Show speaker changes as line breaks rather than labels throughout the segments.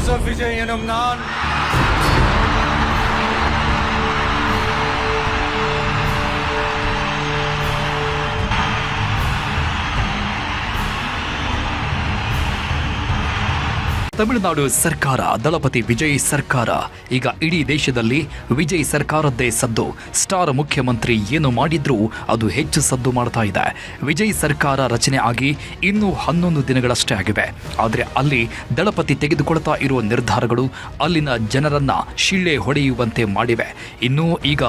Joseph Vijay எனும் நான்
ತಮಿಳುನಾಡು ಸರ್ಕಾರ ದಳಪತಿ ವಿಜಯ್ ಸರ್ಕಾರ ಈಗ ಇಡೀ ದೇಶದಲ್ಲಿ ವಿಜಯ್ ಸರ್ಕಾರದ್ದೇ ಸದ್ದು. ಸ್ಟಾರ್ ಮುಖ್ಯಮಂತ್ರಿ ಏನು ಮಾಡಿದ್ರೂ ಅದು ಹೆಚ್ಚು ಸದ್ದು ಮಾಡ್ತಾ ಇದೆ. ವಿಜಯ್ ಸರ್ಕಾರ ರಚನೆ ಆಗಿ ಇನ್ನೂ 11 ದಿನಗಳಷ್ಟೇ ಆಗಿವೆ. ಆದರೆ ಅಲ್ಲಿ ದಳಪತಿ ತೆಗೆದುಕೊಳ್ತಾ ಇರುವ ನಿರ್ಧಾರಗಳು ಅಲ್ಲಿನ ಜನರನ್ನ ಶಿಳ್ಳೆ ಹೊಡೆಯುವಂತೆ ಮಾಡಿವೆ. ಇನ್ನು ಈಗ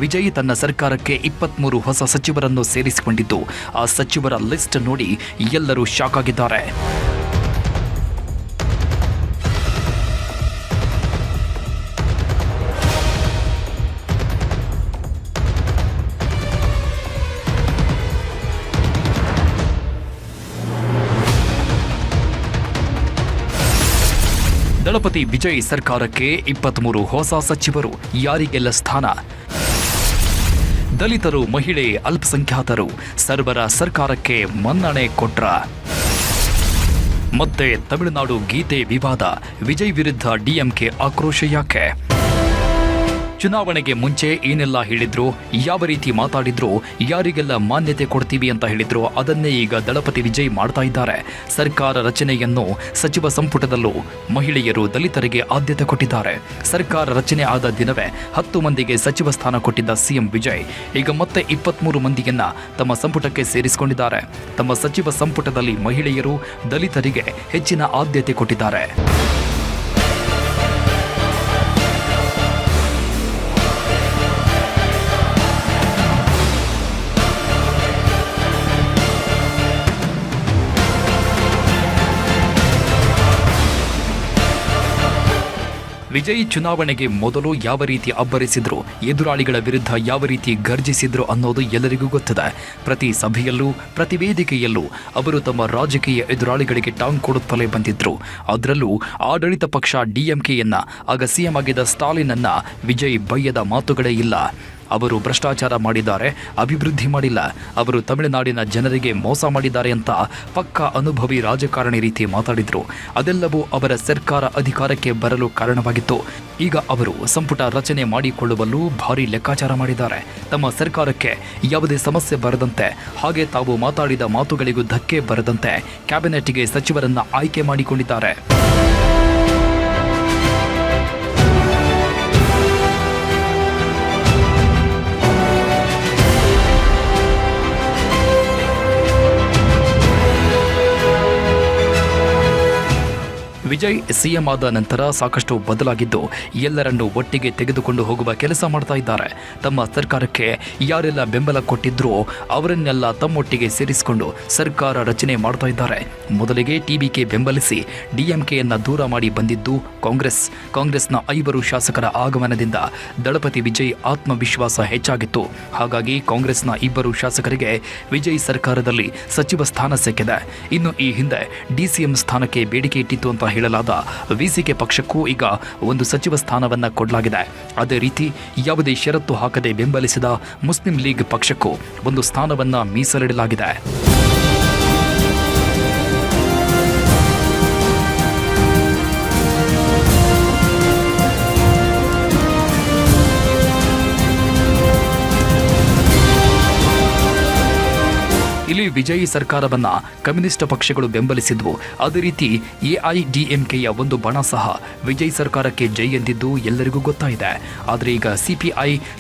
ವಿಜಯ್ ತನ್ನ ಸರ್ಕಾರಕ್ಕೆ 23 ಹೊಸ ಸಚಿವರನ್ನು ಸೇರಿಸಿಕೊಂಡಿದ್ದು, ಆ ಸಚಿವರ ಲಿಸ್ಟ್ ನೋಡಿ ಎಲ್ಲರೂ ಶಾಕ್ ಆಗಿದ್ದಾರೆ. ದಳಪತಿ ವಿಜಯ್ ಸರ್ಕಾರಕ್ಕೆ 23 ಹೊಸ ಸಚಿವರು. ಯಾರಿಗೆಲ್ಲ ಸ್ಥಾನ? ದಲಿತರು, ಮಹಿಳೆ, ಅಲ್ಪಸಂಖ್ಯಾತರು ಸರ್ವರ ಸರ್ಕಾರಕ್ಕೆ ಮನ್ನಣೆ ಕೊಟ್ರ. ಮತ್ತೆ ತಮಿಳುನಾಡು ಗೀತೆ ವಿವಾದ. ವಿಜಯ್ ವಿರುದ್ಧ ಡಿಎಂಕೆ ಆಕ್ರೋಶ ಯಾಕೆ? ಚುನಾವಣೆಗೆ ಮುಂಚೆ ಏನೆಲ್ಲ ಹೇಳಿದ್ರು, ಯಾವ ರೀತಿ ಮಾತಾಡಿದ್ರು, ಯಾರಿಗೆಲ್ಲ ಮಾನ್ಯತೆ ಕೊಡ್ತೀವಿ ಅಂತ ಹೇಳಿದ್ರು, ಅದನ್ನೇ ಈಗ ದಳಪತಿ ವಿಜಯ್ ಮಾಡ್ತಾ ಇದ್ದಾರೆ. ಸರ್ಕಾರ ರಚನೆಯನ್ನು ಸಚಿವ ಸಂಪುಟದಲ್ಲೂ ಮಹಿಳೆಯರು, ದಲಿತರಿಗೆ ಆದ್ಯತೆ ಕೊಟ್ಟಿದ್ದಾರೆ. ಸರ್ಕಾರ ರಚನೆ ಆದ ದಿನವೇ 10 ಮಂದಿಗೆ ಸಚಿವ ಸ್ಥಾನ ಕೊಟ್ಟಿದ್ದ ಸಿಎಂ ವಿಜಯ್ ಈಗ ಮತ್ತೆ 23 ಮಂದಿಯನ್ನ ತಮ್ಮ ಸಂಪುಟಕ್ಕೆ ಸೇರಿಸಿಕೊಂಡಿದ್ದಾರೆ. ತಮ್ಮ ಸಚಿವ ಸಂಪುಟದಲ್ಲಿ ಮಹಿಳೆಯರು, ದಲಿತರಿಗೆ ಹೆಚ್ಚಿನ ಆದ್ಯತೆ ಕೊಟ್ಟಿದ್ದಾರೆ. ವಿಜಯ್ ಚುನಾವಣೆಗೆ ಮೊದಲು ಯಾವ ರೀತಿ ಅಬ್ಬರಿಸಿದ್ರು, ಎದುರಾಳಿಗಳ ವಿರುದ್ಧ ಯಾವ ರೀತಿ ಗರ್ಜಿಸಿದ್ರು ಅನ್ನೋದು ಎಲ್ಲರಿಗೂ ಗೊತ್ತಿದೆ. ಪ್ರತಿ ಸಭೆಯಲ್ಲೂ, ಪ್ರತಿ ವೇದಿಕೆಯಲ್ಲೂ ಅವರು ತಮ್ಮ ರಾಜಕೀಯ ಎದುರಾಳಿಗಳಿಗೆ ಟಾಂಗ್ ಕೊಡುತ್ತಲೇ ಬಂದಿದ್ರು. ಅದರಲ್ಲೂ ಆಡಳಿತ ಪಕ್ಷ ಡಿಎಂಕೆಯನ್ನ, ಆಗ ಸಿಎಂ ಆಗಿದ್ದ ಸ್ಟಾಲಿನನ್ನ ವಿಜಯ್ ಬಯ್ಯದ ಮಾತುಗಳೇ ಇಲ್ಲ. ಅವರು ಭ್ರಷ್ಟಾಚಾರ ಮಾಡಿದ್ದಾರೆ, ಅಭಿವೃದ್ಧಿ ಮಾಡಿಲ್ಲ, ಅವರು ತಮಿಳುನಾಡಿನ ಜನರಿಗೆ ಮೋಸ ಮಾಡಿದ್ದಾರೆ ಅಂತ ಪಕ್ಕಾ ಅನುಭವಿ ರಾಜಕಾರಣಿ ರೀತಿ ಮಾತಾಡಿದ್ರು. ಅದೆಲ್ಲವೂ ಅವರ ಸರ್ಕಾರ ಅಧಿಕಾರಕ್ಕೆ ಬರಲು ಕಾರಣವಾಗಿತ್ತು. ಈಗ ಅವರು ಸಂಪುಟ ರಚನೆ ಮಾಡಿಕೊಳ್ಳುವಲ್ಲೂ ಭಾರಿ ಲೆಕ್ಕಾಚಾರ ಮಾಡಿದ್ದಾರೆ. ತಮ್ಮ ಸರ್ಕಾರಕ್ಕೆ ಯಾವುದೇ ಸಮಸ್ಯೆ ಬರದಂತೆ, ಹಾಗೆ ತಾವು ಮಾತಾಡಿದ ಮಾತುಗಳಿಗೂ ಧಕ್ಕೆ ಬರದಂತೆ ಕ್ಯಾಬಿನೆಟ್ಗೆ ಸಚಿವರನ್ನ ಆಯ್ಕೆ ಮಾಡಿಕೊಂಡಿದ್ದಾರೆ. ವಿಜಯ್ ಸಿಎಂ ಆದ ನಂತರ ಸಾಕಷ್ಟು ಬದಲಾಗಿದ್ದು, ಎಲ್ಲರನ್ನೂ ಒಟ್ಟಿಗೆ ತೆಗೆದುಕೊಂಡು ಹೋಗುವ ಕೆಲಸ ಮಾಡ್ತಾ ಇದ್ದಾರೆ. ತಮ್ಮ ಸರ್ಕಾರಕ್ಕೆ ಯಾರೆಲ್ಲ ಬೆಂಬಲ ಕೊಟ್ಟಿದ್ರೋ ಅವರನ್ನೆಲ್ಲ ತಮ್ಮೊಟ್ಟಿಗೆ ಸೇರಿಸಿಕೊಂಡು ಸರ್ಕಾರ ರಚನೆ ಮಾಡ್ತಾ ಇದ್ದಾರೆ. ಮೊದಲಿಗೆ ಟಿಬಿಕೆ ಬೆಂಬಲಿಸಿ ಡಿಎಂಕೆಯನ್ನ ದೂರ ಮಾಡಿ ಬಂದಿದ್ದು ಕಾಂಗ್ರೆಸ್ನ 5 ಶಾಸಕರ ಆಗಮನದಿಂದ ದಳಪತಿ ವಿಜಯ್ ಆತ್ಮವಿಶ್ವಾಸ ಹೆಚ್ಚಾಗಿತ್ತು. ಹಾಗಾಗಿ ಕಾಂಗ್ರೆಸ್ನ 2 ಶಾಸಕರಿಗೆ ವಿಜಯ್ ಸರ್ಕಾರದಲ್ಲಿ ಸಚಿವ ಸ್ಥಾನ ಸಿಕ್ಕಿದೆ. ಇನ್ನು ಈ ಹಿಂದೆ ಡಿಸಿಎಂ ಸ್ಥಾನಕ್ಕೆ ಬೇಡಿಕೆ ಇಟ್ಟಿತ್ತು ಅಂತ ಹೇಳಲಾದ ವಿಸಿಕೆ ಪಕ್ಷಕ್ಕೂ ಈಗ ಒಂದು ಸಚಿವ ಸ್ಥಾನವನ್ನ ಕೊಡಲಾಗಿದೆ. ಅದೇ ರೀತಿ ಯಾವುದೇ ಷರತ್ತು ಹಾಕದೆ ಬೆಂಬಲಿಸಿದ ಮುಸ್ಲಿಂ ಲೀಗ್ ಪಕ್ಷಕ್ಕೂ ಒಂದು ಸ್ಥಾನವನ್ನ ಮೀಸಲಿಡಲಾಗಿದೆ. ಇಲ್ಲಿ ವಿಜಯ್ ಸರ್ಕಾರವನ್ನ ಕಮ್ಯುನಿಸ್ಟ್ ಪಕ್ಷಗಳು ಬೆಂಬಲಿಸಿದ್ವು. ಅದೇ ರೀತಿ ಎಐಡಿಎಂಕೆಯ ಒಂದು ಬಣ ಸಹ ವಿಜಯ್ ಸರ್ಕಾರಕ್ಕೆ ಜೈ ಎಂದಿದ್ದು ಎಲ್ಲರಿಗೂ ಗೊತ್ತಾಗಿದೆ. ಆದರೆ ಈಗ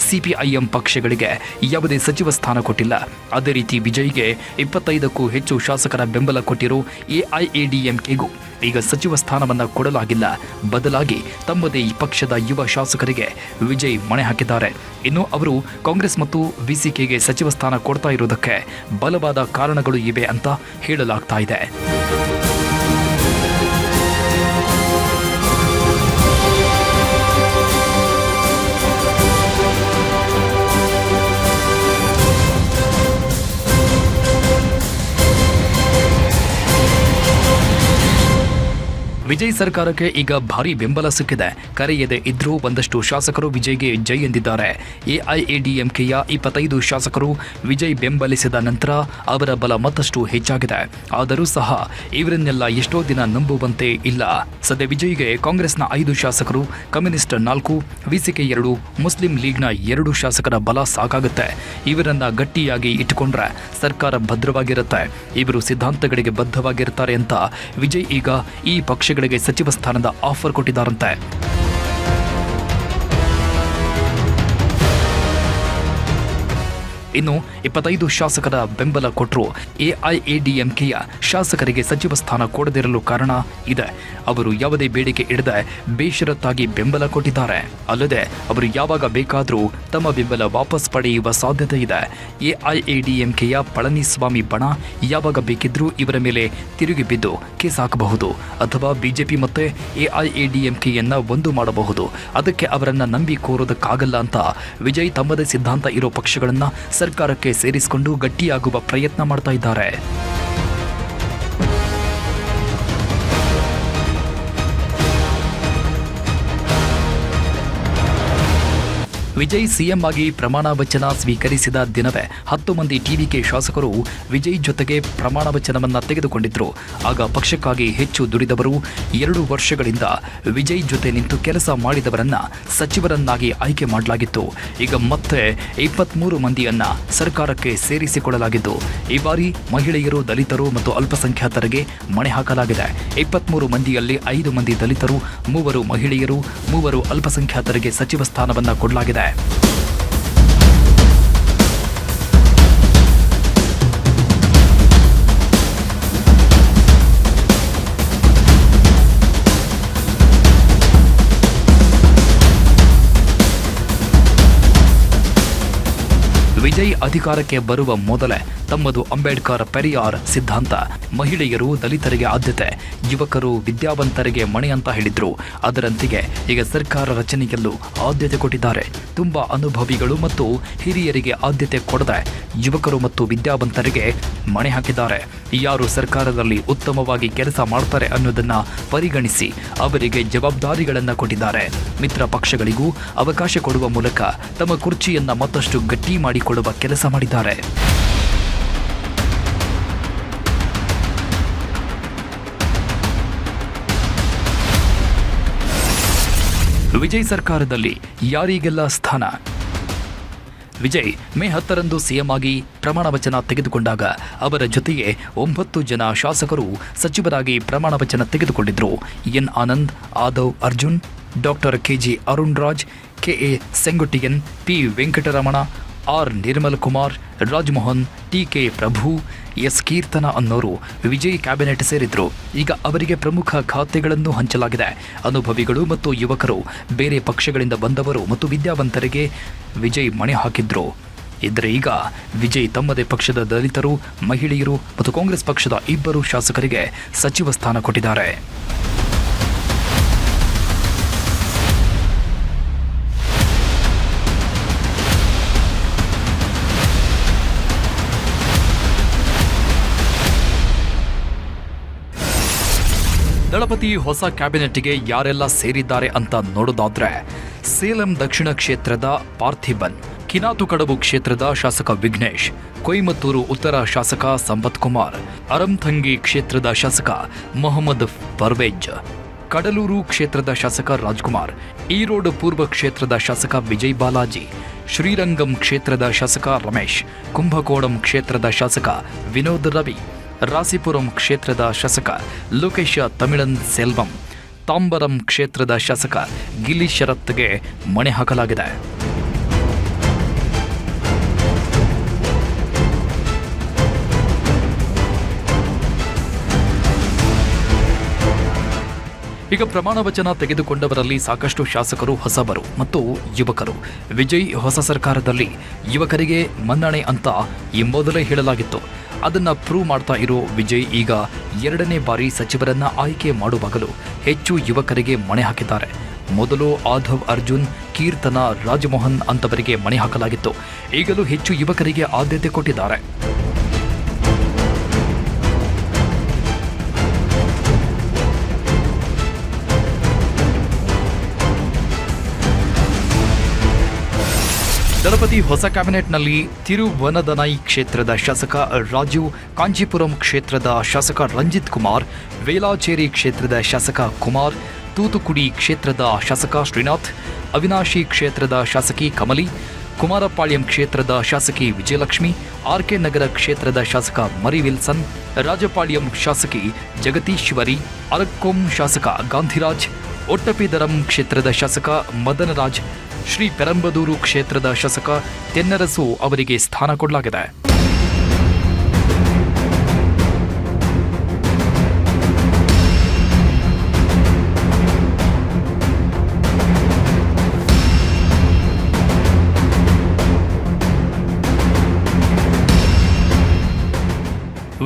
ಸಿಪಿಐಎಂ ಪಕ್ಷಗಳಿಗೆ ಯಾವುದೇ ಸಚಿವ ಸ್ಥಾನ ಕೊಟ್ಟಿಲ್ಲ. ಅದೇ ರೀತಿ ವಿಜಯ್ಗೆ 25ಕ್ಕೂ ಹೆಚ್ಚು ಶಾಸಕರ ಬೆಂಬಲ ಕೊಟ್ಟಿರೋ ಎಐಎಡಿಎಂಕೆಗೂ ಈಗ ಸಚಿವ ಸ್ಥಾನವನ್ನ ಕೊಡಲಾಗಿಲ್ಲ. ಬದಲಾಗಿ ತಮ್ಮದೇ ಈ ಪಕ್ಷದ ಯುವ ಶಾಸಕರಿಗೆ ವಿಜಯ್ ಮಣೆ ಹಾಕಿದ್ದಾರೆ. ಇನ್ನು ಅವರು ಕಾಂಗ್ರೆಸ್ ಮತ್ತು ವಿಸಿಕೆಗೆ ಸಚಿವ ಸ್ಥಾನ ಕೊಡ್ತಾ ಇರುವುದಕ್ಕೆ ಬಲವಾದ ಕಾರಣಗಳು ಇವೆ ಅಂತ ಹೇಳಲಾಗ್ತಾ ಇದೆ. ವಿಜಯ್ ಸರ್ಕಾರಕ್ಕೆ ಈಗ ಭಾರಿ ಬೆಂಬಲ ಸಿಕ್ಕಿದೆ. ಕರೆಯದೆ ಇದ್ರೂ ಒಂದಷ್ಟು ಶಾಸಕರು ವಿಜಯ್ಗೆ ಜೈ ಎಂದಿದ್ದಾರೆ. ಎಐಎಡಿಎಂಕೆಯ 25 ಶಾಸಕರು ವಿಜಯ್ ಬೆಂಬಲಿಸಿದ ನಂತರ ಅವರ ಬಲ ಮತ್ತಷ್ಟು ಹೆಚ್ಚಾಗಿದೆ. ಆದರೂ ಸಹ ಇವರನ್ನೆಲ್ಲ ಎಷ್ಟೋ ದಿನ ನಂಬುವಂತೆ ಇಲ್ಲ. ಸದ್ಯ ವಿಜಯ್ಗೆ ಕಾಂಗ್ರೆಸ್ನ 5 ಶಾಸಕರು, ಕಮ್ಯುನಿಸ್ಟ್ 4, ವಿಸಿಕೆ 2, ಮುಸ್ಲಿಂ ಲೀಗ್ನ 2 ಶಾಸಕರ ಬಲ ಸಾಕಾಗುತ್ತೆ. ಇವರನ್ನ ಗಟ್ಟಿಯಾಗಿ ಇಟ್ಟುಕೊಂಡ್ರೆ ಸರ್ಕಾರ ಭದ್ರವಾಗಿರುತ್ತೆ. ಇವರು ಸಿದ್ಧಾಂತಗಳಿಗೆ ಬದ್ಧವಾಗಿರ್ತಾರೆ ಅಂತ ವಿಜಯ್ ಈಗ ಈ ಪಕ್ಷಗಳಿಗೆ ಸಚಿವ ಸ್ಥಾನದ ಆಫರ್ ಕೊಟ್ಟಿದ್ದಾರಂತೆ. ಇನ್ನು 25 ಶಾಸಕರ ಬೆಂಬಲ ಕೊಟ್ಟರು. ಎಐಎಡಿಎಂಕೆಯ ಶಾಸಕರಿಗೆ ಸಚಿವ ಸ್ಥಾನ ಕೊಡದಿರಲು ಕಾರಣ ಇದೆ. ಅವರು ಯಾವುದೇ ಬೇಡಿಕೆ ಇಡದೆ ಬೇಷರತ್ತಾಗಿ ಬೆಂಬಲ ಕೊಟ್ಟಿದ್ದಾರೆ. ಅಲ್ಲದೆ ಅವರು ಯಾವಾಗ ಬೇಕಾದರೂ ತಮ್ಮ ಬೆಂಬಲ ವಾಪಸ್ ಪಡೆಯುವ ಸಾಧ್ಯತೆ ಇದೆ. ಎಐಎಡಿಎಂಕೆಯ ಪಳನಿಸ್ವಾಮಿ ಬಣ ಯಾವಾಗ ಬೇಕಿದ್ರೂ ಇವರ ಮೇಲೆ ತಿರುಗಿ ಬಿದ್ದು ಕೇಸ್ ಹಾಕಬಹುದು ಅಥವಾ ಬಿಜೆಪಿ ಮತ್ತೆ ಎಐಎಡಿಎಂಕೆಯನ್ನ ಒಂದು ಮಾಡಬಹುದು. ಅದಕ್ಕೆ ಅವರನ್ನ ನಂಬಿ ಕೋರೋದಕ್ಕಾಗಲ್ಲ ಅಂತ ವಿಜಯ್ ತಮ್ಮದೇ ಸಿದ್ಧಾಂತ ಇರೋ ಪಕ್ಷಗಳನ್ನ ಸರ್ಕಾರಕ್ಕೆ ಸೇರಿಸಿಕೊಂಡು ಗಟ್ಟಿಯಾಗುವ ಪ್ರಯತ್ನ ಮಾಡ್ತಾ ಇದ್ದಾರೆ. ವಿಜಯ್ ಸಿಎಂ ಆಗಿ ಪ್ರಮಾಣ ವಚನ ಸ್ವೀಕರಿಸಿದ ದಿನವೇ 10 ಮಂದಿ ಟಿವಿಕೆ ಶಾಸಕರು ವಿಜಯ್ ಜೊತೆಗೆ ಪ್ರಮಾಣ ವಚನವನ್ನ ತೆಗೆದುಕೊಂಡಿದ್ರು. ಆಗ ಪಕ್ಷಕ್ಕಾಗಿ ಹೆಚ್ಚು ದುಡಿದವರು, 2 ವರ್ಷಗಳಿಂದ ವಿಜಯ್ ಜೊತೆ ನಿಂತು ಕೆಲಸ ಮಾಡಿದವರನ್ನ ಸಚಿವರನ್ನಾಗಿ ಆಯ್ಕೆ ಮಾಡಲಾಗಿತ್ತು. ಈಗ ಮತ್ತೆ 23 ಮಂದಿಯನ್ನ ಸರ್ಕಾರಕ್ಕೆ ಸೇರಿಸಿಕೊಳ್ಳಲಾಗಿದ್ದು, ಈ ಬಾರಿ ಮಹಿಳೆಯರು, ದಲಿತರು ಮತ್ತು ಅಲ್ಪಸಂಖ್ಯಾತರಿಗೆ ಮಣೆ ಹಾಕಲಾಗಿದೆ. 23 ಮಂದಿಯಲ್ಲಿ 5 ಮಂದಿ ದಲಿತರು, 3 ಮಹಿಳೆಯರು, 3 ಅಲ್ಪಸಂಖ್ಯಾತರಿಗೆ ಸಚಿವ ಸ್ಥಾನವನ್ನ ಕೊಡಲಾಗಿದೆ. ವಿಜಯ್ ಅಧಿಕಾರಕ್ಕೆ ಬರುವ ಮೊದಲೇ ತಮ್ಮದು ಅಂಬೇಡ್ಕರ್ ಪೆರಿಯಾರ್ ಸಿದ್ಧಾಂತ. ಮಹಿಳೆಯರು, ದಲಿತರಿಗೆ ಆದ್ಯತೆ, ಯುವಕರು, ವಿದ್ಯಾವಂತರಿಗೆ ಮಣೆ ಅಂತ ಹೇಳಿದ್ರು. ಅದರಂತೆಯೇ ಈಗ ಸರ್ಕಾರ ರಚನೆಯಲ್ಲೂ ಆದ್ಯತೆ ಕೊಟ್ಟಿದ್ದಾರೆ. ತುಂಬಾ ಅನುಭವಿಗಳು ಮತ್ತು ಹಿರಿಯರಿಗೆ ಆದ್ಯತೆ ಕೊಡದೆ ಯುವಕರು ಮತ್ತು ವಿದ್ಯಾವಂತರಿಗೆ ಮಣೆ ಹಾಕಿದ್ದಾರೆ. ಯಾರು ಸರ್ಕಾರದಲ್ಲಿ ಉತ್ತಮವಾಗಿ ಕೆಲಸ ಮಾಡ್ತಾರೆ ಅನ್ನೋದನ್ನ ಪರಿಗಣಿಸಿ ಅವರಿಗೆ ಜವಾಬ್ದಾರಿಗಳನ್ನ ಕೊಟ್ಟಿದ್ದಾರೆ. ಮಿತ್ರ ಪಕ್ಷಗಳಿಗೂ ಅವಕಾಶ ಕೊಡುವ ಮೂಲಕ ತಮ್ಮ ಕುರ್ಚಿಯನ್ನ ಮತ್ತಷ್ಟು ಗಟ್ಟಿ ಮಾಡಿಕೊಳ್ಳುವ ಕೆಲಸ ಮಾಡಿದ್ದಾರೆ. ವಿಜಯ್ ಸರ್ಕಾರದಲ್ಲಿ ಯಾರಿಗೆಲ್ಲ ಸ್ಥಾನ? ವಿಜಯ್ ಮೇ 10ರಂದು ಸಿಎಂ ಆಗಿ ಪ್ರಮಾಣ ವಚನ ತೆಗೆದುಕೊಂಡಾಗ ಅವರ ಜೊತೆಗೆ 9 ಜನ ಶಾಸಕರು ಸಚಿವರಾಗಿ ಪ್ರಮಾಣ ವಚನ ತೆಗೆದುಕೊಂಡಿದ್ರು. N Anand, Aadhav Arjun, doctor KG Arun Raj, KA Sengottaiyan, P Venkataramana, R Nirmal Kumar, Rajamohan, TK Prabhu, S Keerthana ಅನ್ನೋರು ವಿಜಯ್ ಕ್ಯಾಬಿನೆಟ್ ಸೇರಿದ್ರು. ಈಗ ಅವರಿಗೆ ಪ್ರಮುಖ ಖಾತೆಗಳನ್ನು ಹಂಚಲಾಗಿದೆ. ಅನುಭವಿಗಳು ಮತ್ತು ಯುವಕರು, ಬೇರೆ ಪಕ್ಷಗಳಿಂದ ಬಂದವರು ಮತ್ತು ವಿದ್ಯಾವಂತರಿಗೆ ವಿಜಯ್ ಮಣೆ ಹಾಕಿದ್ರು. ಇದ್ರೆ ಈಗ ವಿಜಯ್ ತಮ್ಮದೇ ಪಕ್ಷದ ದಲಿತರು, ಮಹಿಳೆಯರು ಮತ್ತು ಕಾಂಗ್ರೆಸ್ ಪಕ್ಷದ 2 ಶಾಸಕರಿಗೆ ಸಚಿವ ಸ್ಥಾನ ಕೊಟ್ಟಿದ್ದಾರೆ. ದಳಪತಿ ಹೊಸ ಕ್ಯಾಬಿನೆಟ್ಗೆ ಯಾರೆಲ್ಲ ಸೇರಿದ್ದಾರೆ ಅಂತ ನೋಡೋದಾದ್ರೆ, ಸೇಲಂ ದಕ್ಷಿಣ ಕ್ಷೇತ್ರದ ಪಾರ್ಥಿಬನ್, ಕಿನಾತುಕಡಬು ಕ್ಷೇತ್ರದ ಶಾಸಕ ವಿಘ್ನೇಶ್, ಕೊಯಮತ್ತೂರು ಉತ್ತರ ಶಾಸಕ ಸಂಪತ್ ಕುಮಾರ್, ಅರಂಥಂಗಿ ಕ್ಷೇತ್ರದ ಶಾಸಕ ಮೊಹಮ್ಮದ್ ಪರ್ವೇಜ್, ಕಡಲೂರು ಕ್ಷೇತ್ರದ ಶಾಸಕ ರಾಜ್ಕುಮಾರ್, ಈರೋಡ್ ಪೂರ್ವ ಕ್ಷೇತ್ರದ ಶಾಸಕ ವಿಜಯ್ ಬಾಲಾಜಿ, ಶ್ರೀರಂಗಂ ಕ್ಷೇತ್ರದ ಶಾಸಕ ರಮೇಶ್, ಕುಂಭಕೋಣಂ ಕ್ಷೇತ್ರದ ಶಾಸಕ ವಿನೋದ್ ರವಿ, ರಾಸಿಪುರಂ ಕ್ಷೇತ್ರದ ಶಾಸಕ ಲೋಕೇಶ ತಮಿಳನ್ ಸೆಲ್ವಂ, ತಾಂಬರಂ ಕ್ಷೇತ್ರದ ಶಾಸಕ ಗಿಲಿ ಶರತ್ಗೆ ಮಣೆ ಹಾಕಲಾಗಿದೆ. ಈಗ ಪ್ರಮಾಣ ವಚನ ತೆಗೆದುಕೊಂಡವರಲ್ಲಿ ಸಾಕಷ್ಟು ಶಾಸಕರು ಹೊಸಬರು ಮತ್ತು ಯುವಕರು. ವಿಜಯ್ ಹೊಸ ಸರ್ಕಾರದಲ್ಲಿ ಯುವಕರಿಗೆ ಮನ್ನಣೆ ಅಂತ ಈ ಮೊದಲೇ ಹೇಳಲಾಗಿತ್ತು. ಅದನ್ನ ಪ್ರೂವ್ ಮಾಡ್ತಾ ಇರೋ ವಿಜಯ್ ಈಗ 2ನೇ ಬಾರಿ ಸಚಿವರನ್ನ ಆಯ್ಕೆ ಮಾಡುವಾಗಲೂ ಹೆಚ್ಚು ಯುವಕರಿಗೆ ಮಣೆ ಹಾಕಿದ್ದಾರೆ. ಮೊದಲು ಆದವ್ ಅರ್ಜುನ್, ಕೀರ್ತನ, ರಾಜಮೋಹನ್ ಅಂತವರಿಗೆ ಮಣೆ ಹಾಕಲಾಗಿತ್ತು. ಈಗಲೂ ಹೆಚ್ಚು ಯುವಕರಿಗೆ ಆದ್ಯತೆ ಕೊಟ್ಟಿದ್ದಾರೆ. ರೀತಿ ಹೊಸ ಕ್ಯಾಬಿನೆಟ್ನಲ್ಲಿ ತಿರುವನದನೈ ಕ್ಷೇತ್ರದ ಶಾಸಕ ರಾಜು, ಕಾಂಚೀಪುರಂ ಕ್ಷೇತ್ರದ ಶಾಸಕ ರಂಜಿತ್ ಕುಮಾರ್, ವೇಲಾಚೇರಿ ಕ್ಷೇತ್ರದ ಶಾಸಕ ಕುಮಾರ್, ತೂತುಕುಡಿ ಕ್ಷೇತ್ರದ ಶಾಸಕ ಶ್ರೀನಾಥ್, ಅವಿನಾಶಿ ಕ್ಷೇತ್ರದ ಶಾಸಕಿ ಕಮಲಿ, ಕುಮಾರಪಾಳ್ಯಂ ಕ್ಷೇತ್ರದ ಶಾಸಕಿ ವಿಜಯಲಕ್ಷ್ಮಿ, ಆರ್ಕೆ ನಗರ ಕ್ಷೇತ್ರದ ಶಾಸಕ ಮರಿ ವಿಲ್ಸನ್, ರಾಜಪಾಳ್ಯಂ ಶಾಸಕಿ ಜಗದೀಶ್ವರಿ, ಅರಕ್ಕೋಂ ಶಾಸಕ ಗಾಂಧಿರಾಜ್, ಒಟ್ಟಪಿದರಂ ಕ್ಷೇತ್ರದ ಶಾಸಕ ಮದನರಾಜ್, ಶ್ರೀ ಪೆರಂಬದೂರು ಕ್ಷೇತ್ರದ ಶಾಸಕ ತೆನ್ನರಸು ಅವರಿಗೆ ಸ್ಥಾನ ಕೊಡಲಾಗಿದೆ.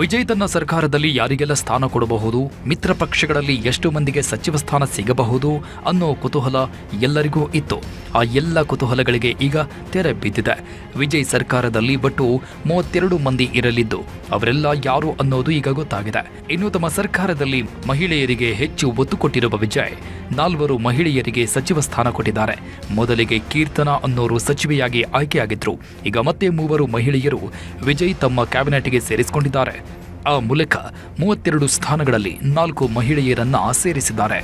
ವಿಜಯ್ ತನ್ನ ಸರ್ಕಾರದಲ್ಲಿ ಯಾರಿಗೆಲ್ಲ ಸ್ಥಾನ ಕೊಡಬಹುದು, ಮಿತ್ರ ಪಕ್ಷಗಳಲ್ಲಿ ಎಷ್ಟು ಮಂದಿಗೆ ಸಚಿವ ಸ್ಥಾನ ಸಿಗಬಹುದು ಅನ್ನೋ ಕುತೂಹಲ ಎಲ್ಲರಿಗೂ ಇತ್ತು. ಆ ಎಲ್ಲ ಕುತೂಹಲಗಳಿಗೆ ಈಗ ತೆರೆ ಬಿದ್ದಿದೆ. ವಿಜಯ್ ಸರ್ಕಾರದಲ್ಲಿ ಒಟ್ಟು 32 ಮಂದಿ ಇರಲಿದ್ದು ಅವರೆಲ್ಲ ಯಾರು ಅನ್ನೋದು ಈಗ ಗೊತ್ತಾಗಿದೆ. ಇನ್ನು ತಮ್ಮ ಸರ್ಕಾರದಲ್ಲಿ ಮಹಿಳೆಯರಿಗೆ ಹೆಚ್ಚು ಒತ್ತು ಕೊಟ್ಟಿರುವ ವಿಜಯ್ 4 ಮಹಿಳೆಯರಿಗೆ ಸಚಿವ ಸ್ಥಾನ ಕೊಟ್ಟಿದ್ದಾರೆ. ಮೊದಲಿಗೆ ಕೀರ್ತನಾ ಅನ್ನೋರು ಸಚಿವೆಯಾಗಿ ಆಯ್ಕೆಯಾಗಿದ್ರು. ಈಗ ಮತ್ತೆ 3 ಮಹಿಳೆಯರು ವಿಜಯ್ ತಮ್ಮ ಕ್ಯಾಬಿನೆಟ್ಗೆ ಸೇರಿಸಿಕೊಂಡಿದ್ದಾರೆ. ಆ ಮೂಲಕ 32 ಸ್ಥಾನಗಳಲ್ಲಿ 4 ಮಹಿಳೆಯರನ್ನ ಸೇರಿಸಿದ್ದಾರೆ.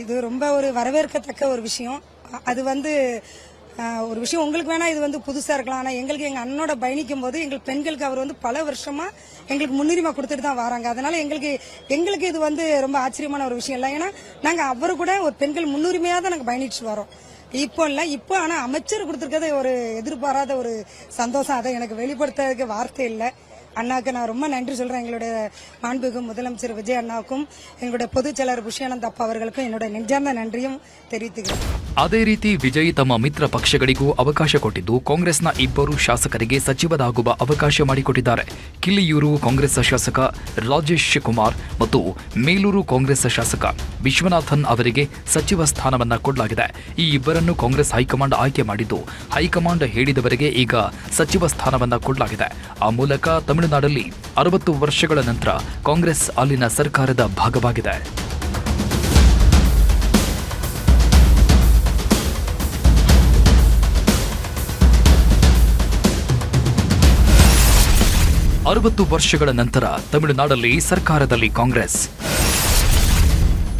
இது ரொம்ப ஒரு வரவேற்கத்தக்க ஒரு விஷயம். அது ஒரு விஷயம் உங்களுக்கு வேணா இது புதுசா இருக்கலாம். ஆனா எங்களுக்கு எங்க அண்ணனோட பயணிக்கும் போது எங்களுக்கு பெண்களுக்கு அவர் பல வருஷமா எங்களுக்கு முன்னுரிமை கொடுத்துட்டு தான் வராங்க. அதனால எங்களுக்கு இது ரொம்ப ஆச்சரியமான ஒரு விஷயம் இல்லை. ஏன்னா நாங்க அவரு கூட ஒரு பெண்கள் முன்னுரிமையா தான் நாங்க பயணிச்சு வரோம். இப்போ இல்ல, இப்போ ஆனா அமைச்சர் கொடுத்திருக்கிறது ஒரு எதிர்பாராத ஒரு சந்தோஷம். அதை எனக்கு வெளிப்படுத்துறதுக்கு வார்த்தை இல்லை. அண்ணாவுக்கு நான் ரொம்ப நன்றி சொல்றேன். எங்களுடைய மாண்புமிகு முதலமைச்சர் விஜய் அண்ணாவுக்கும் எங்களுடைய பொதுச் செயலர் புஷ்ಯಾನಂದ ಅಪ್ಪ ಅವர்களுக்கும் என்னோட நெஞ்சார்ந்த நன்றியும் தெரிவித்துக்கிறேன்.
ಅದೇ ರೀತಿ ವಿಜಯ್ ತಮ್ಮ ಮಿತ್ರ ಪಕ್ಷಗಳಿಗೂ ಅವಕಾಶ ಕೊಟ್ಟಿದ್ದು ಕಾಂಗ್ರೆಸ್ನ 2 ಶಾಸಕರಿಗೆ ಸಚಿವರಾಗುವ ಅವಕಾಶ ಮಾಡಿಕೊಟ್ಟಿದ್ದಾರೆ. ಕಿಲ್ಲಿಯೂರು ಕಾಂಗ್ರೆಸ್ ಶಾಸಕ ರಾಜೇಶ್ ಕುಮಾರ್ ಮತ್ತು ಮೇಲೂರು ಕಾಂಗ್ರೆಸ್ ಶಾಸಕ ವಿಶ್ವನಾಥನ್ ಅವರಿಗೆ ಸಚಿವ ಸ್ಥಾನವನ್ನ ಕೊಡಲಾಗಿದೆ. ಈ ಇಬ್ಬರನ್ನು ಕಾಂಗ್ರೆಸ್ ಹೈಕಮಾಂಡ್ ಆಯ್ಕೆ ಮಾಡಿದ್ದು ಹೈಕಮಾಂಡ್ ಹೇಳಿದವರಿಗೆ ಈಗ ಸಚಿವ ಸ್ಥಾನವನ್ನ ಕೊಡಲಾಗಿದೆ. ಆ ಮೂಲಕ ತಮಿಳುನಾಡಲ್ಲಿ 60 ವರ್ಷಗಳ ನಂತರ ಕಾಂಗ್ರೆಸ್ ಅಲ್ಲಿನ ಸರ್ಕಾರದ ಭಾಗವಾಗಿದೆ. ವರ್ಷಗಳ ನಂತರ ತಮಿಳುನಾಡಲ್ಲಿ ಸರ್ಕಾರದಲ್ಲಿ ಕಾಂಗ್ರೆಸ್.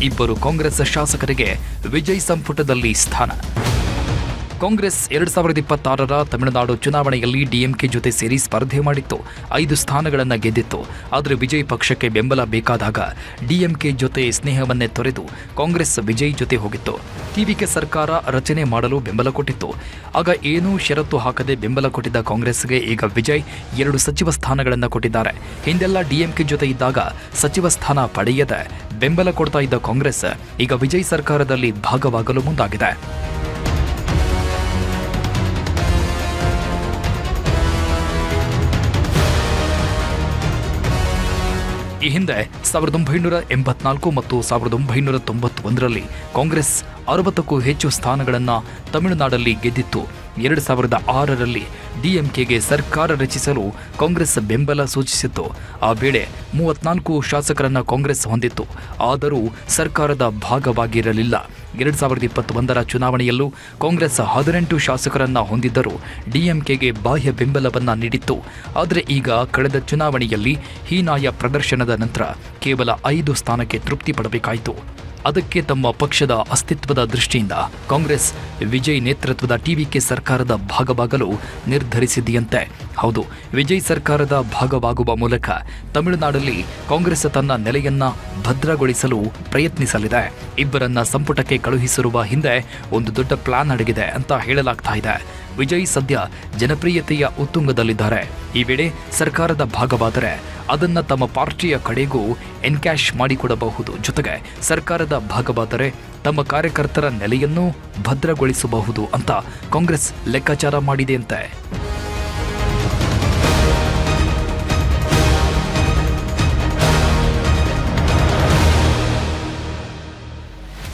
2 ಕಾಂಗ್ರೆಸ್ ಶಾಸಕರಿಗೆ ವಿಜಯ್ ಸಂಪುಟದಲ್ಲಿ ಸ್ಥಾನ. ಕಾಂಗ್ರೆಸ್ 2026ರ ತಮಿಳುನಾಡು ಚುನಾವಣೆಯಲ್ಲಿ ಡಿಎಂಕೆ ಜೊತೆ ಸೇರಿ ಸ್ಪರ್ಧೆ ಮಾಡಿತ್ತು. 5 ಸ್ಥಾನಗಳನ್ನು ಗೆದ್ದಿತ್ತು. ಆದರೆ ವಿಜಯ್ ಪಕ್ಷಕ್ಕೆ ಬೆಂಬಲ ಬೇಕಾದಾಗ ಡಿಎಂಕೆ ಜೊತೆ ಸ್ನೇಹವನ್ನೇ ತೊರೆದು ಕಾಂಗ್ರೆಸ್ ವಿಜಯ್ ಜೊತೆ ಹೋಗಿತ್ತು. ಟಿವಿಕೆ ಸರ್ಕಾರ ರಚನೆ ಮಾಡಲು ಬೆಂಬಲ ಕೊಟ್ಟಿತ್ತು. ಆಗ ಏನೂ ಷರತ್ತು ಹಾಕದೆ ಬೆಂಬಲ ಕೊಟ್ಟಿದ್ದ ಕಾಂಗ್ರೆಸ್ಗೆ ಈಗ ವಿಜಯ್ 2 ಸಚಿವ ಸ್ಥಾನಗಳನ್ನು ಕೊಟ್ಟಿದ್ದಾರೆ. ಹಿಂದೆಲ್ಲ ಡಿಎಂಕೆ ಜೊತೆ ಇದ್ದಾಗ ಸಚಿವ ಸ್ಥಾನ ಪಡೆಯದೆ ಬೆಂಬಲ ಕೊಡ್ತಾ ಇದ್ದ ಕಾಂಗ್ರೆಸ್ ಈಗ ವಿಜಯ್ ಸರ್ಕಾರದಲ್ಲಿ ಭಾಗವಾಗಲು ಮುಂದಾಗಿದೆ. ಈ ಹಿಂದೆ 1984 ಮತ್ತು 1991ರಲ್ಲಿ ಕಾಂಗ್ರೆಸ್ 60ಕ್ಕೂ ಹೆಚ್ಚು ಸ್ಥಾನಗಳನ್ನು ತಮಿಳುನಾಡಲ್ಲಿ ಗೆದ್ದಿತ್ತು. 2006ರಲ್ಲಿ ಡಿಎಂಕೆಗೆ ಸರ್ಕಾರ ರಚಿಸಲು ಕಾಂಗ್ರೆಸ್ ಬೆಂಬಲ ಸೂಚಿಸಿತ್ತು. ಆ ವೇಳೆ 34 ಶಾಸಕರನ್ನ ಕಾಂಗ್ರೆಸ್ ಹೊಂದಿತ್ತು. ಆದರೂ ಸರ್ಕಾರದ ಭಾಗವಾಗಿರಲಿಲ್ಲ. 2021ರ ಚುನಾವಣೆಯಲ್ಲೂ ಕಾಂಗ್ರೆಸ್ 18 ಶಾಸಕರನ್ನ ಹೊಂದಿದ್ದರೂ ಡಿಎಂಕೆಗೆ ಬಾಹ್ಯ ಬೆಂಬಲವನ್ನ ನೀಡಿತ್ತು. ಆದರೆ ಈಗ ಕಳೆದ ಚುನಾವಣೆಯಲ್ಲಿ ಹೀನಾಯ ಪ್ರದರ್ಶನದ ನಂತರ ಕೇವಲ 5 ಸ್ಥಾನಕ್ಕೆ ತೃಪ್ತಿ ಪಡಬೇಕಾಯಿತು. ಅದಕ್ಕೆ ತಮ್ಮ ಪಕ್ಷದ ಅಸ್ತಿತ್ವದ ದೃಷ್ಟಿಯಿಂದ ಕಾಂಗ್ರೆಸ್ ವಿಜಯ್ ನೇತೃತ್ವದ ಟಿವಿಕೆ ಸರ್ಕಾರದ ಭಾಗವಾಗಲು ನಿರ್ಧರಿಸಿದೆಯಂತೆ. ಹೌದು, ವಿಜಯ್ ಸರ್ಕಾರದ ಭಾಗವಾಗುವ ಮೂಲಕ ತಮಿಳುನಾಡಲ್ಲಿ ಕಾಂಗ್ರೆಸ್ ತನ್ನ ನೆಲೆಯನ್ನ ಭದ್ರಗೊಳಿಸಲು ಪ್ರಯತ್ನಿಸಲಿದೆ. ಇಬ್ಬರನ್ನ ಸಂಪುಟಕ್ಕೆ ಕಳುಹಿಸಿರುವ ಹಿಂದೆ ಒಂದು ದೊಡ್ಡ ಪ್ಲಾನ್ ಅಡಗಿದೆ ಅಂತ ಹೇಳಲಾಗ್ತಾ ಇದೆ. ವಿಜಯ್ ಸದ್ಯ ಜನಪ್ರಿಯತೆಯ ಉತ್ತುಂಗದಲ್ಲಿದ್ದಾರೆ. ಈ ವೇಳೆ ಸರ್ಕಾರದ ಭಾಗವಾದರೆ ಅದನ್ನ ತಮ್ಮ ಪಾರ್ಟಿಯ ಕಡೆಗೂ ಎನ್ಕ್ಯಾಶ್ ಮಾಡಿಕೊಡಬಹುದು. ಜೊತೆಗೆ ಸರ್ಕಾರದ ಭಾಗವಾದರೆ ತಮ್ಮ ಕಾರ್ಯಕರ್ತರ ನೆಲೆಯನ್ನು ಭದ್ರಗೊಳಿಸಬಹುದು ಅಂತ ಕಾಂಗ್ರೆಸ್ ಲೆಕ್ಕಾಚಾರ ಮಾಡಿದೆಯಂತೆ.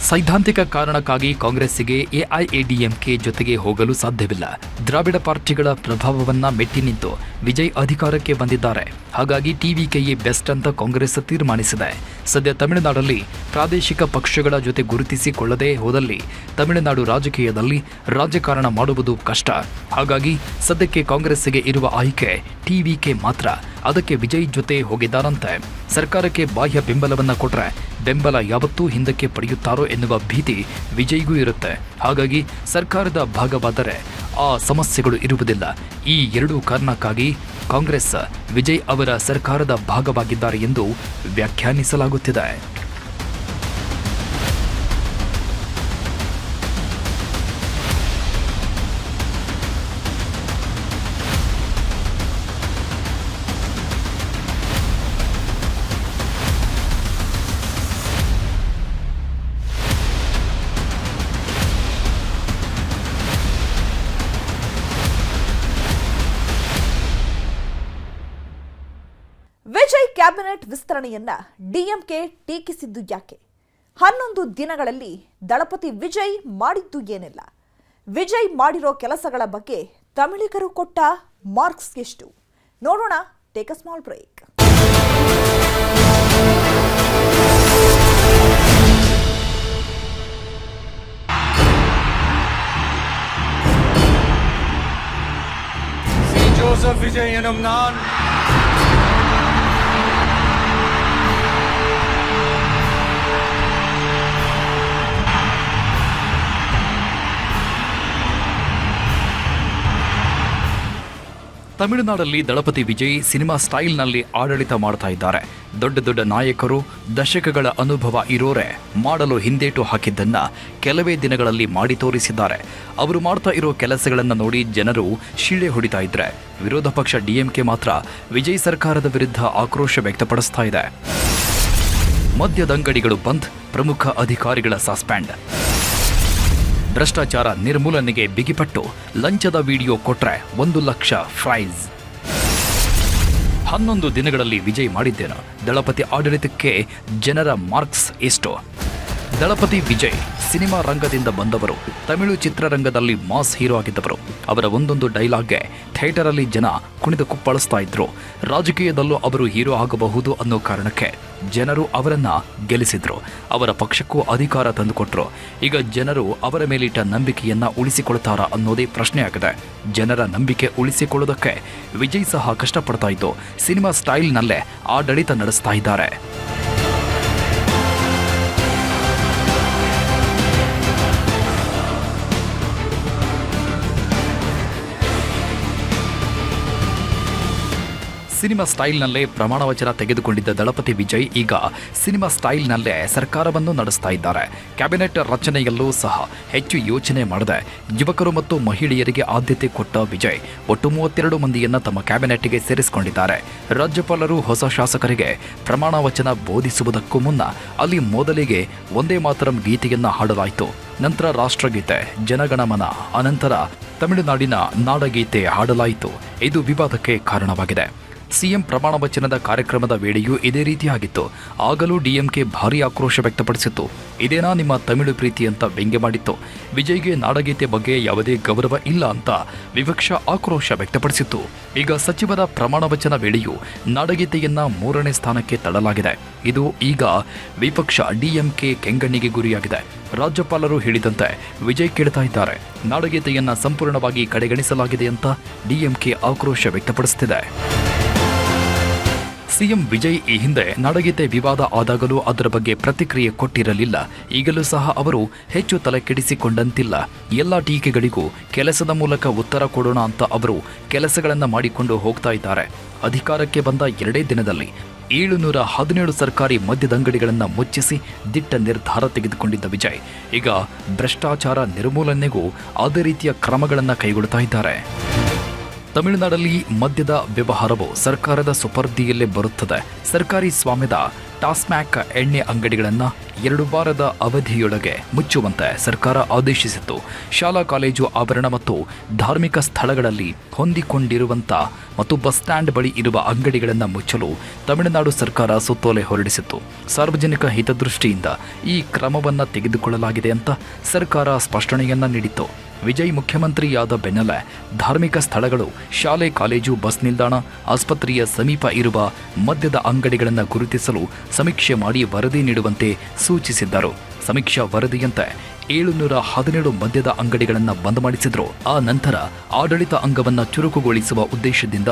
ಸೈದ್ಧಾಂತಿಕ ಕಾರಣಕ್ಕಾಗಿ ಕಾಂಗ್ರೆಸ್ಸಿಗೆ ಎಐಎಡಿಎಂಕೆ ಜೊತೆಗೆ ಹೋಗಲು ಸಾಧ್ಯವಿಲ್ಲ. ದ್ರಾವಿಡ ಪಾರ್ಟಿಗಳ ಪ್ರಭಾವವನ್ನ ಮೆಟ್ಟಿ ನಿಂತು ವಿಜಯ್ ಅಧಿಕಾರಕ್ಕೆ ಬಂದಿದ್ದಾರೆ. ಹಾಗಾಗಿ ಟಿವಿಕೆಯೇ ಬೆಸ್ಟ್ ಅಂತ ಕಾಂಗ್ರೆಸ್ ತೀರ್ಮಾನಿಸಿದೆ. ಸದ್ಯ ತಮಿಳುನಾಡಲ್ಲಿ ಪ್ರಾದೇಶಿಕ ಪಕ್ಷಗಳ ಜೊತೆ ಗುರುತಿಸಿಕೊಳ್ಳದೇ ಹೋದಲ್ಲಿ ತಮಿಳುನಾಡು ರಾಜಕೀಯದಲ್ಲಿ ರಾಜಕಾರಣ ಮಾಡುವುದು ಕಷ್ಟ. ಹಾಗಾಗಿ ಸದ್ಯಕ್ಕೆ ಕಾಂಗ್ರೆಸ್ಸಿಗೆ ಇರುವ ಆಯ್ಕೆ ಟಿವಿಕೆ ಮಾತ್ರ. ಅದಕ್ಕೆ ವಿಜಯ್ ಜೊತೆ ಹೋಗಿದ್ದಾರಂತೆ. ಸರ್ಕಾರಕ್ಕೆ ಬಾಹ್ಯ ಬೆಂಬಲವನ್ನ ಕೊಟ್ರೆ ಬೆಂಬಲ ಯಾವತ್ತೂ ಹಿಂದಕ್ಕೆ ಪಡೆಯುತ್ತಾರೋ ಎನ್ನುವ ಭೀತಿ ವಿಜಯ್ಗೂ ಇರುತ್ತೆ. ಹಾಗಾಗಿ ಸರ್ಕಾರದ ಭಾಗವಾದರೆ ಆ ಸಮಸ್ಯೆಗಳು ಇರುವುದಿಲ್ಲ. ಈ ಎರಡೂ ಕಾರಣಕ್ಕಾಗಿ ಕಾಂಗ್ರೆಸ್ ವಿಜಯ್ ಅವರ ಸರ್ಕಾರದ ಭಾಗವಾಗಿದ್ದಾರೆ ಎಂದು ವ್ಯಾಖ್ಯಾನಿಸಲಾಗುತ್ತಿದೆ.
ವಿಜಯ್ ಕ್ಯಾಬಿನೆಟ್ ವಿಸ್ತರಣೆಯನ್ನ ಡಿಎಂಕೆ ಟೀಕಿಸಿದ್ದು ಯಾಕೆ? 11 ದಿನಗಳಲ್ಲಿ ದಳಪತಿ ವಿಜಯ್ ಮಾಡಿದ್ದು ಏನಿಲ್ಲ? ವಿಜಯ್ ಮಾಡಿರೋ ಕೆಲಸಗಳ ಬಗ್ಗೆ ತಮಿಳಿಗರು ಕೊಟ್ಟ ಮಾರ್ಕ್ಸ್ ಎಷ್ಟು? ನೋಡೋಣ. Take a small break.
Joseph Vijay எனும் நான்
ತಮಿಳುನಾಡಲ್ಲಿ ದಳಪತಿ ವಿಜಯ್ ಸಿನಿಮಾ ಸ್ಟೈಲ್ನಲ್ಲಿ ಆಡಳಿತ ಮಾಡ್ತಾ ಇದ್ದಾರೆ. ದೊಡ್ಡ ದೊಡ್ಡ ನಾಯಕರು, ದಶಕಗಳ ಅನುಭವ ಇರೋರೆ ಮಾಡಲು ಹಿಂದೇಟು ಹಾಕಿದ್ದನ್ನ ಕೆಲವೇ ದಿನಗಳಲ್ಲಿ ಮಾಡಿ ತೋರಿಸಿದ್ದಾರೆ. ಅವರು ಮಾಡ್ತಾ ಇರೋ ಕೆಲಸಗಳನ್ನು ನೋಡಿ ಜನರು ಶಿಳ್ಳೆ ಹೊಡಿತಾ ಇದ್ರೆ, ವಿರೋಧ ಪಕ್ಷ ಡಿಎಂಕೆ ಮಾತ್ರ ವಿಜಯ್ ಸರ್ಕಾರದ ವಿರುದ್ಧ ಆಕ್ರೋಶ ವ್ಯಕ್ತಪಡಿಸ್ತಾ ಇದೆ. ಮದ್ಯದಂಗಡಿಗಳು ಬಂದ್, ಪ್ರಮುಖ ಅಧಿಕಾರಿಗಳ ಸಸ್ಪೆಂಡ್, ಭ್ರಷ್ಟಾಚಾರ ನಿರ್ಮೂಲನೆಗೆ ಬಿಗಿಪಟ್ಟು, ಲಂಚದ ವಿಡಿಯೋ ಕೊಟ್ರೆ 1 ಲಕ್ಷ ಪ್ರೈಸ್. 11 ದಿನಗಳಲ್ಲಿ ವಿಜಯ್ ಮಾಡಿದ್ದೇನು? ದಳಪತಿ ಆಡಳಿತಕ್ಕೆ ಜನರ ಮಾರ್ಕ್ಸ್ ಎಷ್ಟು? ದಳಪತಿ ವಿಜಯ್ ಸಿನಿಮಾ ರಂಗದಿಂದ ಬಂದವರು. ತಮಿಳು ಚಿತ್ರರಂಗದಲ್ಲಿ ಮಾಸ್ ಹೀರೋ ಆಗಿದ್ದವರು. ಅವರ ಒಂದೊಂದು ಡೈಲಾಗ್ಗೆ ಥಿಯೇಟರಲ್ಲಿ ಜನ ಕುಣಿದು ಕುಪ್ಪಳಿಸ್ತಾ ಇದ್ರು. ರಾಜಕೀಯದಲ್ಲೂ ಅವರು ಹೀರೋ ಆಗಬಹುದು ಅನ್ನೋ ಕಾರಣಕ್ಕೆ ಜನರು ಅವರನ್ನ ಗೆಲ್ಲಿಸಿದ್ರು. ಅವರ ಪಕ್ಷಕ್ಕೂ ಅಧಿಕಾರ ತಂದುಕೊಟ್ರು. ಈಗ ಜನರು ಅವರ ಮೇಲಿಟ್ಟ ನಂಬಿಕೆಯನ್ನ ಉಳಿಸಿಕೊಳ್ತಾರಾ ಅನ್ನೋದೇ ಪ್ರಶ್ನೆಯಾಗಿದೆ. ಜನರ ನಂಬಿಕೆ ಉಳಿಸಿಕೊಳ್ಳೋದಕ್ಕೆ ವಿಜಯ್ ಸಹ ಕಷ್ಟಪಡ್ತಾ ಇದ್ದು ಸಿನಿಮಾ ಸ್ಟೈಲ್ನಲ್ಲೇ ಆಡಳಿತ ನಡೆಸ್ತಾ ಇದ್ದಾರೆ. ಸಿನಿಮಾ ಸ್ಟೈಲ್ನಲ್ಲೇ ಪ್ರಮಾಣ ವಚನ ತೆಗೆದುಕೊಂಡಿದ್ದ ದಳಪತಿ ವಿಜಯ್ ಈಗ ಸಿನಿಮಾ ಸ್ಟೈಲ್ನಲ್ಲೇ ಸರ್ಕಾರವನ್ನು ನಡೆಸ್ತಾ ಇದ್ದಾರೆ. ಕ್ಯಾಬಿನೆಟ್ ರಚನೆಯಲ್ಲೂ ಸಹ ಹೆಚ್ಚು ಯೋಚನೆ ಮಾಡದೆ ಯುವಕರು ಮತ್ತು ಮಹಿಳೆಯರಿಗೆ ಆದ್ಯತೆ ಕೊಟ್ಟ ವಿಜಯ್ ಒಟ್ಟು 32 ಮಂದಿಯನ್ನ ತಮ್ಮ ಕ್ಯಾಬಿನೆಟ್ಗೆ ಸೇರಿಸಿಕೊಂಡಿದ್ದಾರೆ. ರಾಜ್ಯಪಾಲರು ಹೊಸ ಶಾಸಕರಿಗೆ ಪ್ರಮಾಣ ವಚನ ಬೋಧಿಸುವುದಕ್ಕೂ ಮುನ್ನ ಅಲ್ಲಿ ಮೊದಲಿಗೆ ವಂದೇ ಮಾತರಂ ಗೀತೆಯನ್ನ ಹಾಡಲಾಯಿತು. ನಂತರ ರಾಷ್ಟ್ರಗೀತೆ, ಜನಗಣಮನ, ಅನಂತರ ತಮಿಳುನಾಡಿನ ನಾಡಗೀತೆ ಹಾಡಲಾಯಿತು. ಇದು ವಿವಾದಕ್ಕೆ ಕಾರಣವಾಗಿದೆ. ಸಿಎಂ ಪ್ರಮಾಣ ವಚನದ ಕಾರ್ಯಕ್ರಮದ ವೇಳೆಯೂ ಇದೇ ರೀತಿಯಾಗಿತ್ತು. ಆಗಲೂ ಡಿಎಂಕೆ ಭಾರೀ ಆಕ್ರೋಶ ವ್ಯಕ್ತಪಡಿಸಿತ್ತು. ಇದೇನಾ ನಿಮ್ಮ ತಮಿಳು ಪ್ರೀತಿ ಅಂತ ವ್ಯಂಗ್ಯ ಮಾಡಿತ್ತು. ವಿಜಯ್ಗೆ ನಾಡಗೀತೆ ಬಗ್ಗೆ ಯಾವುದೇ ಗೌರವ ಇಲ್ಲ ಅಂತ ವಿಪಕ್ಷ ಆಕ್ರೋಶ ವ್ಯಕ್ತಪಡಿಸಿತ್ತು. ಈಗ ಸಚಿವರ ಪ್ರಮಾಣ ವಚನ ವೇಳೆಯೂ ನಾಡಗೀತೆಯನ್ನ 3ನೇ ಸ್ಥಾನಕ್ಕೆ ತಳ್ಳಲಾಗಿದೆ. ಇದು ಈಗ ವಿಪಕ್ಷ ಡಿಎಂಕೆ ಕೆಂಗಣ್ಣಿಗೆ ಗುರಿಯಾಗಿದೆ. ರಾಜ್ಯಪಾಲರು ಹೇಳಿದಂತೆ ವಿಜಯ್ ಕೇಳ್ತಾ ಇದ್ದಾರೆ. ನಾಡಗೀತೆಯನ್ನ ಸಂಪೂರ್ಣವಾಗಿ ಕಡೆಗಣಿಸಲಾಗಿದೆ ಅಂತ ಡಿಎಂಕೆ ಆಕ್ರೋಶ ವ್ಯಕ್ತಪಡಿಸುತ್ತಿದೆ. ಸಿಎಂ ವಿಜಯ್ ಈ ಹಿಂದೆ ನಾಡಗೀತೆ ವಿವಾದ ಆದಾಗಲೂ ಅದರ ಬಗ್ಗೆ ಪ್ರತಿಕ್ರಿಯೆ ಕೊಟ್ಟಿರಲಿಲ್ಲ. ಈಗಲೂ ಸಹ ಅವರು ಹೆಚ್ಚು ತಲೆ ಕೆಡಿಸಿಕೊಂಡಂತಿಲ್ಲ. ಎಲ್ಲ ಟೀಕೆಗಳಿಗೂ ಕೆಲಸದ ಮೂಲಕ ಉತ್ತರ ಕೊಡೋಣ ಅಂತ ಅವರು ಕೆಲಸಗಳನ್ನು ಮಾಡಿಕೊಂಡು ಹೋಗ್ತಾ ಇದ್ದಾರೆ. ಅಧಿಕಾರಕ್ಕೆ ಬಂದ 2 ದಿನದಲ್ಲಿ 717 ಸರ್ಕಾರಿ ಮದ್ಯದಂಗಡಿಗಳನ್ನು ಮುಚ್ಚಿಸಿ ದಿಟ್ಟ ನಿರ್ಧಾರ ತೆಗೆದುಕೊಂಡಿದ್ದ ವಿಜಯ್ ಈಗ ಭ್ರಷ್ಟಾಚಾರ ನಿರ್ಮೂಲನೆಗೂ ಅದೇ ರೀತಿಯ ಕ್ರಮಗಳನ್ನು ಕೈಗೊಳ್ಳುತ್ತಾ ಇದ್ದಾರೆ. ತಮಿಳುನಾಡಲ್ಲಿ ಮದ್ಯದ ವ್ಯವಹಾರವು ಸರ್ಕಾರದ ಸುಪರ್ದಿಯಲ್ಲೇ ಬರುತ್ತದೆ. ಸರ್ಕಾರಿ ಸ್ವಾಮ್ಯದ ಟಾಸ್ಮ್ಯಾಕ್ ಎಣ್ಣೆ ಅಂಗಡಿಗಳನ್ನು 2 ವಾರದ ಅವಧಿಯೊಳಗೆ ಮುಚ್ಚುವಂತೆ ಸರ್ಕಾರ ಆದೇಶಿಸಿತ್ತು. ಶಾಲಾ ಕಾಲೇಜು ಆವರಣ ಮತ್ತು ಧಾರ್ಮಿಕ ಸ್ಥಳಗಳಲ್ಲಿ ಹೊಂದಿಕೊಂಡಿರುವಂಥ ಮತ್ತು ಬಸ್ ಸ್ಟ್ಯಾಂಡ್ ಬಳಿ ಇರುವ ಅಂಗಡಿಗಳನ್ನು ಮುಚ್ಚಲು ತಮಿಳುನಾಡು ಸರ್ಕಾರ ಸುತ್ತೋಲೆ ಹೊರಡಿಸಿತ್ತು. ಸಾರ್ವಜನಿಕ ಹಿತದೃಷ್ಟಿಯಿಂದ ಈ ಕ್ರಮವನ್ನು ತೆಗೆದುಕೊಳ್ಳಲಾಗಿದೆ ಅಂತ ಸರ್ಕಾರ ಸ್ಪಷ್ಟನೆಯನ್ನ ನೀಡಿತ್ತು. ವಿಜಯ್ ಮುಖ್ಯಮಂತ್ರಿಯಾದ ಬೆನ್ನಲ್ಲೇ ಧಾರ್ಮಿಕ ಸ್ಥಳಗಳು, ಶಾಲೆ, ಕಾಲೇಜು, ಬಸ್ ನಿಲ್ದಾಣ, ಆಸ್ಪತ್ರೆಯ ಸಮೀಪ ಇರುವ ಮದ್ಯದ ಅಂಗಡಿಗಳನ್ನು ಗುರುತಿಸಲು ಸಮೀಕ್ಷೆ ಮಾಡಿ ವರದಿ ನೀಡುವಂತೆ ಸೂಚಿಸಿದ್ದರು. ಸಮೀಕ್ಷಾ ವರದಿಯಂತೆ 717 ಮದ್ಯದ ಅಂಗಡಿಗಳನ್ನು ಬಂದ್ ಮಾಡಿಸಿದ್ರು. ಆ ನಂತರ ಆಡಳಿತ ಅಂಗವನ್ನು ಚುರುಕುಗೊಳಿಸುವ ಉದ್ದೇಶದಿಂದ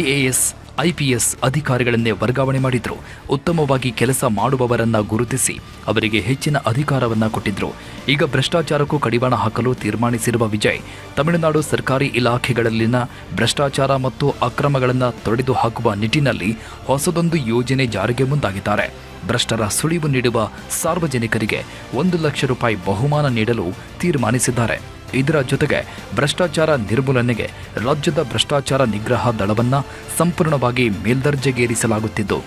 IAS IPS ಅಧಿಕಾರಿಗಳನ್ನೇ ವರ್ಗಾವಣೆ ಮಾಡಿದ್ರು. ಉತ್ತಮವಾಗಿ ಕೆಲಸ ಮಾಡುವವರನ್ನ ಗುರುತಿಸಿ ಅವರಿಗೆ ಹೆಚ್ಚಿನ ಅಧಿಕಾರವನ್ನ ಕೊಟ್ಟಿದ್ರು. ಈಗ ಭ್ರಷ್ಟಾಚಾರಕ್ಕೂ ಕಡಿವಾಣ ಹಾಕಲು ತೀರ್ಮಾನಿಸಿರುವ ವಿಜಯ್ ತಮಿಳುನಾಡು ಸರ್ಕಾರಿ ಇಲಾಖೆಗಳಲ್ಲಿನ ಭ್ರಷ್ಟಾಚಾರ ಮತ್ತು ಅಕ್ರಮಗಳನ್ನು ತೊಡೆದು ಹಾಕುವ ನಿಟ್ಟಿನಲ್ಲಿ ಹೊಸದೊಂದು ಯೋಜನೆ ಜಾರಿಗೆ ಮುಂದಾಗಿದ್ದಾರೆ. ಭ್ರಷ್ಟರ ಸುಳಿವು ನೀಡುವ ಸಾರ್ವಜನಿಕರಿಗೆ 1 ಲಕ್ಷ ರೂಪಾಯಿ ಬಹುಮಾನ ನೀಡಲು ತೀರ್ಮಾನಿಸಿದ್ದಾರೆ. ಇದರ ಜೊತೆಗೆ ಭ್ರಷ್ಟಾಚಾರ ನಿರ್ಮೂಲನೆಗೆ ರಾಜ್ಯದ ಭ್ರಷ್ಟಾಚಾರ ನಿಗ್ರಹ ದಳವನ್ನು ಸಂಪೂರ್ಣವಾಗಿ ಮೇಲ್ದರ್ಜೆಗೇರಿಸಲಾಗುತ್ತಿದ್ದು,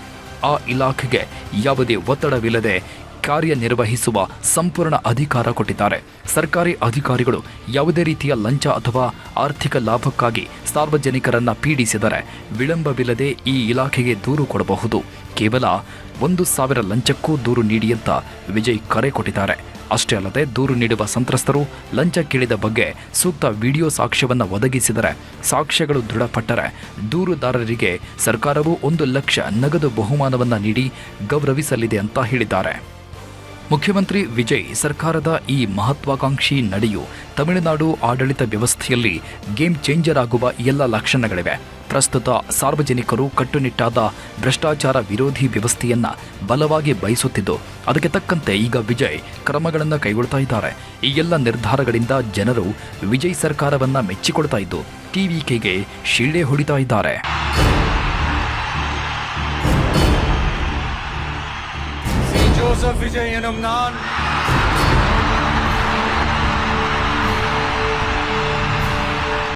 ಆ ಇಲಾಖೆಗೆ ಯಾವುದೇ ಒತ್ತಡವಿಲ್ಲದೆ ಕಾರ್ಯನಿರ್ವಹಿಸುವ ಸಂಪೂರ್ಣ ಅಧಿಕಾರ ಕೊಟ್ಟಿದ್ದಾರೆ. ಸರ್ಕಾರಿ ಅಧಿಕಾರಿಗಳು ಯಾವುದೇ ರೀತಿಯ ಲಂಚ ಅಥವಾ ಆರ್ಥಿಕ ಲಾಭಕ್ಕಾಗಿ ಸಾರ್ವಜನಿಕರನ್ನ ಪೀಡಿಸಿದರೆ ವಿಳಂಬವಿಲ್ಲದೆ ಈ ಇಲಾಖೆಗೆ ದೂರು ಕೊಡಬಹುದು. ಕೇವಲ 1,000 ಲಂಚಕ್ಕೂ ದೂರು ನೀಡಿ ಅಂತ ವಿಜಯ್ ಕರೆ ಕೊಟ್ಟಿದ್ದಾರೆ. ಅಷ್ಟೇ ಅಲ್ಲದೆ ದೂರು ನೀಡುವ ಸಂತ್ರಸ್ತರು ಲಂಚ ಕೇಳಿದ ಬಗ್ಗೆ ಸೂಕ್ತ ವಿಡಿಯೋ ಸಾಕ್ಷ್ಯವನ್ನು ಒದಗಿಸಿದರೆ, ಸಾಕ್ಷ್ಯಗಳು ದೃಢಪಟ್ಟರೆ ದೂರುದಾರರಿಗೆ ಸರ್ಕಾರವು 1 ಲಕ್ಷ ನಗದು ಬಹುಮಾನವನ್ನು ನೀಡಿ ಗೌರವಿಸಲಿದೆ ಅಂತ ಹೇಳಿದ್ದಾರೆ. ಮುಖ್ಯಮಂತ್ರಿ ವಿಜಯ್ ಸರ್ಕಾರದ ಈ ಮಹತ್ವಾಕಾಂಕ್ಷಿ ನಡೆಯು ತಮಿಳುನಾಡು ಆಡಳಿತ ವ್ಯವಸ್ಥೆಯಲ್ಲಿ ಗೇಮ್ ಚೇಂಜರ್ ಆಗುವ ಎಲ್ಲ ಲಕ್ಷಣಗಳಿವೆ. ಪ್ರಸ್ತುತ ಸಾರ್ವಜನಿಕರು ಕಟ್ಟುನಿಟ್ಟಾದ ಭ್ರಷ್ಟಾಚಾರ ವಿರೋಧಿ ವ್ಯವಸ್ಥೆಯನ್ನ ಬಲವಾಗಿ ಬಯಸುತ್ತಿದ್ದು, ಅದಕ್ಕೆ ತಕ್ಕಂತೆ ಈಗ ವಿಜಯ್ ಕ್ರಮಗಳನ್ನು ಕೈಗೊಳ್ತಾ ಇದ್ದಾರೆ. ಈ ಎಲ್ಲ ನಿರ್ಧಾರಗಳಿಂದ ಜನರು ವಿಜಯ್ ಸರ್ಕಾರವನ್ನ ಮೆಚ್ಚಿಕೊಳ್ತಾ ಇದ್ದು TVKಗೆ ಶಿಳ್ಳೆ ಹೊಡಿತಾ ಇದ್ದಾರೆ.
Joseph Vijay எனும் நான்